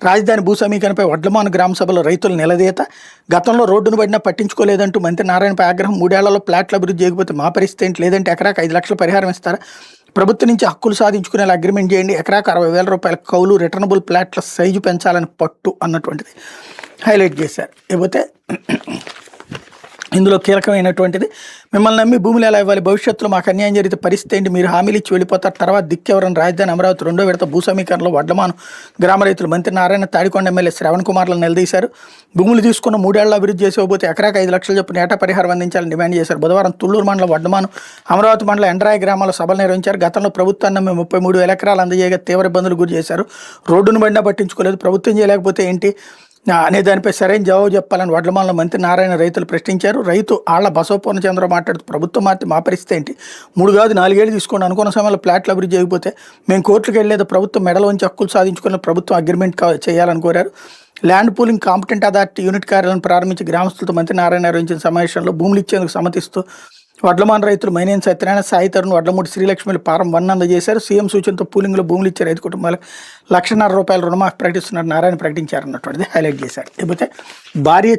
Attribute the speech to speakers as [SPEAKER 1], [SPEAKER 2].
[SPEAKER 1] రాజధాని భూ సమీకరణపై వడ్లమాను గ్రామ సభలో రైతులు నిలదీత. గతంలో రోడ్డును పడినా పట్టించుకోలేదంటూ మంత్రి నారాయణపై ఆగ్రహం. 3 ఏళ్లలో ప్లాట్ల అభివృద్ధి చేయకపోతే మా పరిస్థితి ఏంటి, లేదంటే ఎకరాకు 5 లక్షల పరిహారం ఇస్తారా, ప్రభుత్వం నుంచి హక్కులు సాధించుకునేలా అగ్రిమెంట్ చేయండి, ఎకరాకు 60,000 రూపాయల కౌలు, రిటర్నబుల్ ప్లాట్ల సైజు పెంచాలని పట్టు అన్నటువంటిది హైలైట్ చేశారు. లేకపోతే ఇందులో కీలకమైనటువంటిది, మిమ్మల్ని నమ్మి భూములు ఎలా ఇవ్వాలి, భవిష్యత్తులో మాకు అన్యాయం జరిగితే పరిస్థితి ఏంటి, మీరు హామీలు ఇచ్చి వెళ్ళిపోతారు, తర్వాత దిక్కెవరని రాజధాని అమరావతి 2వ విడత భూ సమీకరణలో వడ్లమాను గ్రామ రైతులు మంత్రి నారాయణ, తాడికొండ ఎమ్మెల్యే శ్రవణ్ కుమార్లను నిలదీశారు. భూములు తీసుకున్న 3 ఏళ్ల అభివృద్ధి చేసేకపోతే ఎకరాకు 5 లక్షల చొప్పున ఏటా పరిహారం అందించాలని డిమాండ్ చేశారు. బుధవారం తుళ్లూరు మండలం వడ్లమాను, అమరావతి మండలం ఎండ్రాయి గ్రామాల్లో సభలు నిర్వహించారు. గతంలో ప్రభుత్వాన్ని నమ్మి 33,000 ఎకరాలు అందజేయగా తీవ్ర ఇబ్బందులు గురి చేశారు. రోడ్డును పడినా పట్టించుకోలేదు, ప్రభుత్వం చేయలేకపోతే ఏంటి అనే దానిపై సరైన జవాబు చెప్పాలని వడ్లమానులో మంత్రి నారాయణ రైతులు ప్రశ్నించారు. రైతు ఆళ్ల బసవపూర్ణచంద్ర మాట్లాడుతూ ప్రభుత్వం మార్చి మా పరిస్థితి ఏంటి, 3 కాదు 4 ఏళ్ళు తీసుకోండి, అనుకున్న సమయంలో ప్లాట్లు అభివృద్ధి చేయకపోతే మేము కోర్టుకు వెళ్ళేది, ప్రభుత్వం మెడల వంచి హక్కులు సాధించుకున్న ప్రభుత్వం అగ్రిమెంట్ చేయాలని కోరారు. Land pooling competent authority unit కార్యాలయం ప్రారంభించి గ్రామస్తులతో మంత్రి నారాయణ నిర్వహించిన సమావేశంలో భూములు ఇచ్చేందుకు సమ్మతిస్తూ వడ్లమాన రైతులు మైనేని సత్యనారాయణ, సాయి తరుణ్, వడ్లమూడి శ్రీలక్ష్మిలు ఫారం 1 అందజేశారు. సీఎం సూచనతో పూలింగ్లో భూములు ఇచ్చే రైతు కుటుంబాలకు 1,50,000 రూపాయల రుణమాఫీ ప్రకటిస్తున్నారు నారాయణ ప్రకటించారన్నటువంటిది హైలైట్ చేశారు. లేకపోతే భార్య